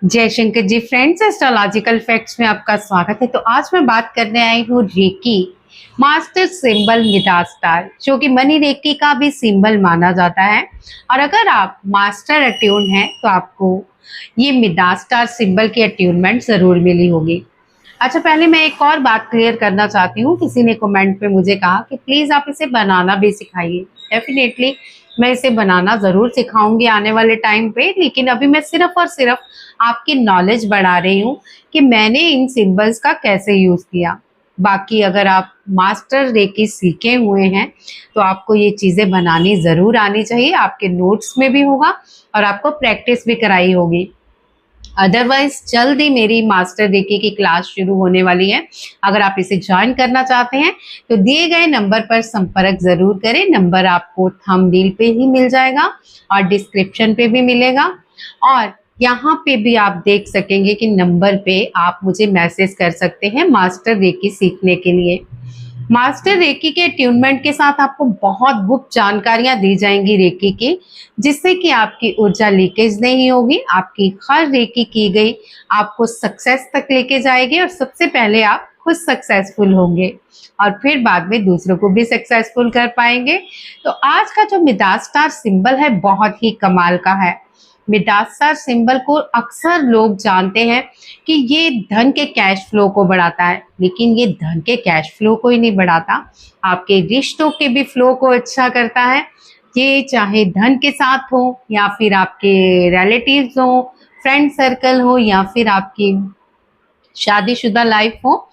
जय Shankar ji friends, astrological facts में आपका स्वागत है। तो आज मैं बात करने आई हूँ reiki master symbol Midas star, जो कि मनी रेकी का भी सिंबल माना जाता है। और अगर आप मास्टर अट्यून हैं तो आपको ये मिडास स्टार सिंबल की अट्यूनमेंट जरूर मिली होगी। अच्छा, पहले मैं एक और बात क्लियर करना चाहती हूँ। किसी ने कमेंट पे मुझे कहा कि प्लीज आप इसे बनाना भी सिखाइए। डेफिनेटली मैं इसे बनाना जरूर सिखाऊंगी आने वाले टाइम पे, लेकिन अभी मैं सिर्फ और सिर्फ आपकी नॉलेज बढ़ा रही हूँ कि मैंने इन सिंबल्स का कैसे यूज किया। बाकी अगर आप मास्टर रेकी सीखे हुए हैं तो आपको ये चीजें बनानी जरूर आनी चाहिए। आपके नोट्स में भी होगा और आपको प्रैक्टिस भी कराई होगी। अदरवाइज जल्द ही मेरी मास्टर रेकी की क्लास शुरू होने वाली है। अगर आप इसे ज्वाइन करना चाहते हैं तो दिए गए नंबर पर संपर्क जरूर करें। नंबर आपको थंबनेल पे ही मिल जाएगा और डिस्क्रिप्शन पे भी मिलेगा, और यहाँ पे भी आप देख सकेंगे कि नंबर पे आप मुझे मैसेज कर सकते हैं मास्टर रेकी सीखने के लिए। मास्टर रेकी के ट्यूनमेंट के साथ आपको बहुत गुप्त जानकारियां दी जाएंगी रेकी की, जिससे कि आपकी ऊर्जा लीकेज नहीं होगी। आपकी हर रेकी की गई आपको सक्सेस तक लेके जाएगी, और सबसे पहले आप खुद सक्सेसफुल होंगे और फिर बाद में दूसरों को भी सक्सेसफुल कर पाएंगे। तो आज का जो मिडास स्टार सिंबल है बहुत ही कमाल का है। मिडास स्टार सिंबल को अक्सर लोग जानते हैं कि ये धन के कैश फ्लो को बढ़ाता है, लेकिन ये धन के कैश फ्लो को ही नहीं बढ़ाता, आपके रिश्तों के भी फ्लो को अच्छा करता है। ये चाहे धन के साथ हो या फिर आपके रिलेटिव्स हो, फ्रेंड सर्कल हो या फिर आपकी शादीशुदा लाइफ हो।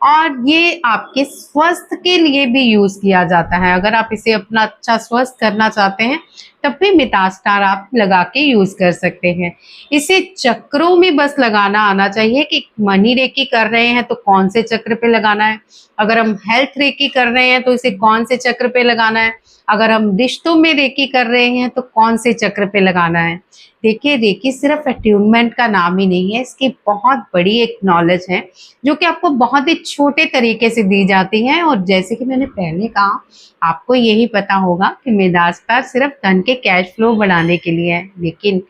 और ये आपके स्वास्थ्य के लिए भी यूज किया जाता है। अगर आप इसे अपना अच्छा स्वस्थ करना चाहते हैं तब भी मिडास स्टार आप लगा के यूज कर सकते हैं। इसे चक्रों में बस लगाना आना चाहिए कि मनी रेकी कर रहे हैं तो कौन से चक्र पे लगाना है, अगर हम हेल्थ रेकी कर रहे हैं तो इसे कौन से चक्र पे लगाना है, अगर हम रिश्तों में रेकी कर रहे हैं तो कौन से चक्र पे लगाना है। देखिए, रेकी सिर्फ अट्यूनमेंट का नाम ही नहीं है, इसकी बहुत बड़ी एक नॉलेज है जो कि आपको बहुत ही छोटे तरीके से दी जाती है। और जैसे कि मैंने पहले कहा, आपको यही पता होगा कि मिडास स्टार सिर्फ धन के कैश फ्लो बढ़ाने के लिए है, लेकिन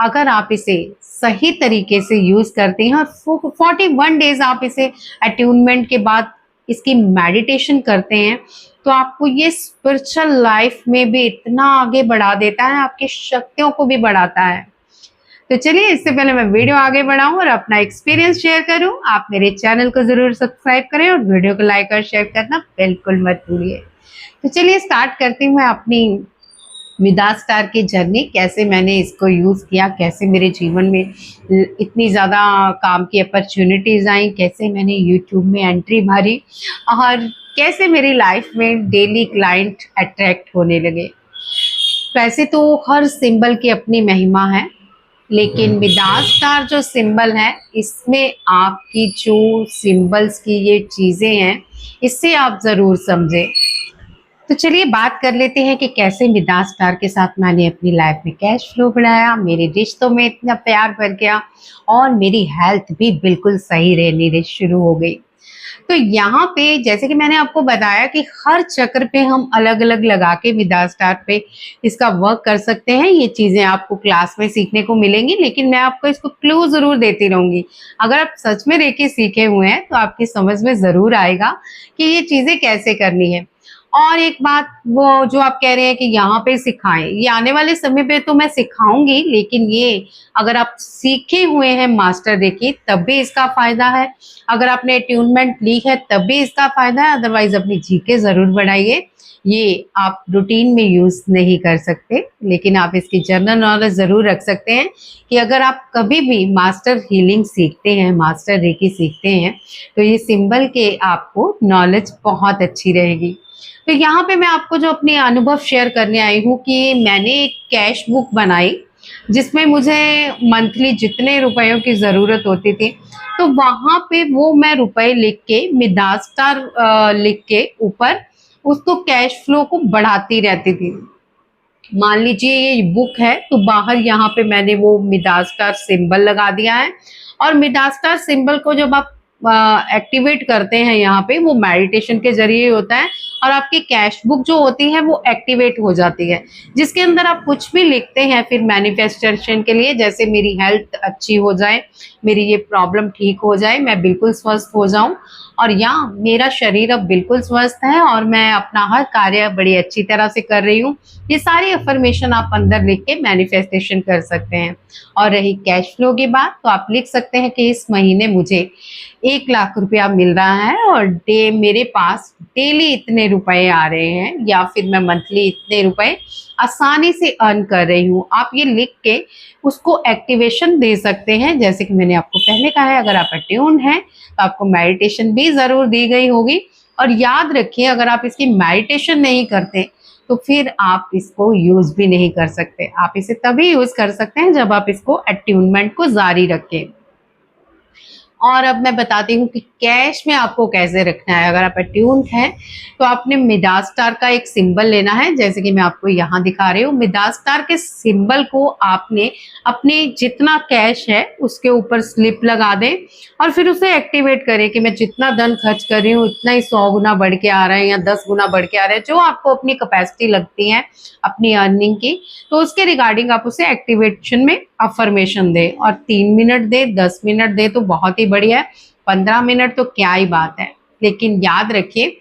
अगर आप इसे सही तरीके से यूज करते हैं और 41 डेज आप इसे अट्यूनमेंट के बाद इसकी मेडिटेशन करते हैं तो आपको ये स्पिरिचुअल लाइफ में भी इतना आगे बढ़ा देता है, आपकी शक्तियों को भी बढ़ाता है। तो चलिए, इससे पहले मैं वीडियो आगे बढ़ाऊं और अपना एक्सपीरियंस शेयर करूं, आप मेरे चैनल को जरूर सब्सक्राइब करें और वीडियो को लाइक और शेयर करना बिल्कुल मत भूलिए। तो चलिए स्टार्ट करती हूँ मैं अपनी मिडास स्टार की जर्नी, कैसे मैंने इसको यूज किया, कैसे मेरे जीवन में इतनी ज्यादा काम की अपॉर्चुनिटीज आई, कैसे मैंने यूट्यूब में एंट्री मारी और कैसे मेरी लाइफ में डेली क्लाइंट अट्रैक्ट होने लगे। वैसे तो हर सिंबल की अपनी महिमा है, लेकिन मिडास स्टार जो सिंबल है इसमें आपकी जो सिंबल्स की ये चीजें हैं इससे आप जरूर समझें। तो चलिए बात कर लेते हैं कि कैसे मिडास स्टार के साथ मैंने अपनी लाइफ में कैश फ्लो बढ़ाया, मेरे रिश्तों में इतना प्यार बढ़ गया और मेरी हेल्थ भी बिल्कुल सही रहनी शुरू हो गई। तो यहाँ पे जैसे कि मैंने आपको बताया कि हर चक्र पे हम अलग अलग लगा के मिडास स्टार पे इसका वर्क कर सकते हैं। ये चीजें आपको क्लास में सीखने को मिलेंगी, लेकिन मैं आपको इसको क्लू जरूर देती रहूंगी। अगर आप सच में रेकी सीखे हुए हैं तो आपकी समझ में जरूर आएगा कि ये चीजें कैसे करनी है। और एक बात, वो जो आप कह रहे हैं कि यहाँ पे सिखाएं, ये आने वाले समय पे तो मैं सिखाऊंगी, लेकिन ये अगर आप सीखे हुए हैं मास्टर रेकी तब भी इसका फायदा है, अगर आपने ट्यूनमेंट ली है तब भी इसका फायदा है। अदरवाइज अपनी जीके जरूर बढ़ाइए। ये आप रूटीन में यूज नहीं कर सकते, लेकिन आप इसकी जनरल नॉलेज जरूर रख सकते हैं कि अगर आप कभी भी मास्टर हीलिंग सीखते हैं, मास्टर रेकी सीखते हैं, तो ये सिंबल के आपको नॉलेज बहुत अच्छी रहेगी। तो यहाँ पे मैं आपको जो अपने अनुभव शेयर करने आई हूँ कि मैंने एक कैश बुक बनाई जिसमें मुझे मंथली जितने रुपयों की ज़रूरत होती थी, तो वहाँ पे वो मैं रुपए लिख के मिडास स्टार लिख के ऊपर उसको कैश फ्लो को बढ़ाती रहती थी। मान लीजिए ये बुक है तो बाहर यहाँ पे मैंने वो मिडास स्टार सिंबल लगा दिया है, और मिडास स्टार सिंबल को जब आप एक्टिवेट करते हैं यहाँ पे वो मेडिटेशन के जरिए होता है, और आपकी कैश बुक जो होती है वो एक्टिवेट हो जाती है, जिसके अंदर आप कुछ भी लिखते हैं फिर मैनिफेस्टेशन के लिए, जैसे मेरी हेल्थ अच्छी हो जाए, मेरी ये प्रॉब्लम ठीक हो जाए, मैं बिल्कुल स्वस्थ हो जाऊं, और या मेरा शरीर अब बिल्कुल स्वस्थ है और मैं अपना हर कार्य बड़ी अच्छी तरह से कर रही हूँ। ये सारी अफर्मेशन आप अंदर लिख के मैनिफेस्टेशन कर सकते हैं। और रही कैश फ्लो की बात, तो आप लिख सकते हैं कि इस महीने मुझे 1 लाख रुपया मिल रहा है और मेरे पास डेली इतने रुपए आ रहे हैं, या फिर मैं मंथली इतने रुपए आसानी से अर्न कर रही हूँ। आप ये लिख के उसको एक्टिवेशन दे सकते हैं। जैसे कि मैंने आपको पहले कहा है, अगर आप अट्यून हैं तो आपको मेडिटेशन भी ज़रूर दी गई होगी। और याद रखिए, अगर आप इसकी मेडिटेशन नहीं करते तो फिर आप इसको यूज़ भी नहीं कर सकते। आप इसे तभी यूज़ कर सकते हैं जब आप इसको अट्यूनमेंट को जारी रखें। और अब मैं बताती हूँ कि कैश में आपको कैसे रखना है। अगर आप अट्यून्ड हैं तो आपने मिडास स्टार का एक सिंबल लेना है, जैसे कि मैं आपको यहाँ दिखा रही हूँ। मिडास स्टार के सिंबल को आपने अपने जितना कैश है उसके ऊपर स्लिप लगा दें और फिर उसे एक्टिवेट करें कि मैं जितना धन खर्च कर रही हूँ उतना ही 100 गुना बढ़ के आ रहा है या 10 गुना बढ़ के आ रहा है, जो आपको अपनी कैपेसिटी लगती है अपनी अर्निंग की, तो उसके रिगार्डिंग आप उसे एक्टिवेशन में अफर्मेशन दे। और 3 मिनट दे, 10 मिनट दे तो बहुत ही बढ़िया है, 15 मिनट तो क्या ही बात है। लेकिन याद रखिए,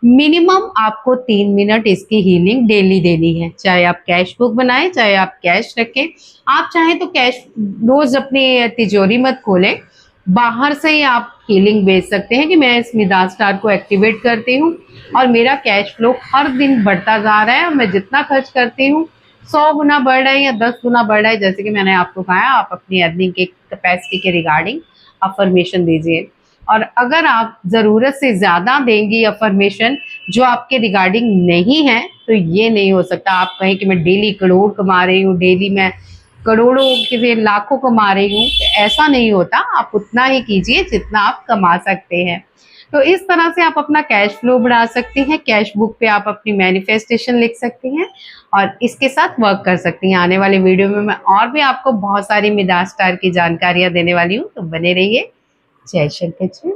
मिनिमम आपको 3 मिनट इसकी हीलिंग डेली देनी है। चाहे आप कैश बुक बनाएं, चाहे आप कैश रखें। आप चाहें तो कैश रोज अपनी तिजोरी मत खोलें, बाहर से ही आप हीलिंग भेज सकते हैं कि मैं इस मिडास स्टार को एक्टिवेट करती हूँ और मेरा कैश फ्लो हर दिन बढ़ता जा रहा है और मैं जितना खर्च करती हूँ 100 गुना बढ़ रहा है या 10 गुना बढ़ रहा है। जैसे कि मैंने आपको कहा, आप अपनी अर्निंग के कैपेसिटी के रिगार्डिंग अफर्मेशन दीजिए। और अगर आप ज़रूरत से ज़्यादा देंगी अफर्मेशन जो आपके रिगार्डिंग नहीं है, तो ये नहीं हो सकता। आप कहें कि मैं डेली करोड़ कमा रही हूँ, डेली मैं करोड़ों के फिर लाखों कमा रही हूँ, तो ऐसा नहीं होता। आप उतना ही कीजिए जितना आप कमा सकते हैं। तो इस तरह से आप अपना कैश फ्लो बढ़ा सकती हैं। कैश बुक पे आप अपनी मैनिफेस्टेशन लिख सकती हैं और इसके साथ वर्क कर सकती हैं। आने वाले वीडियो में मैं और भी आपको बहुत सारी मिडास स्टार की जानकारियां देने वाली हूँ, तो बने रहिए। जय शंकर जी।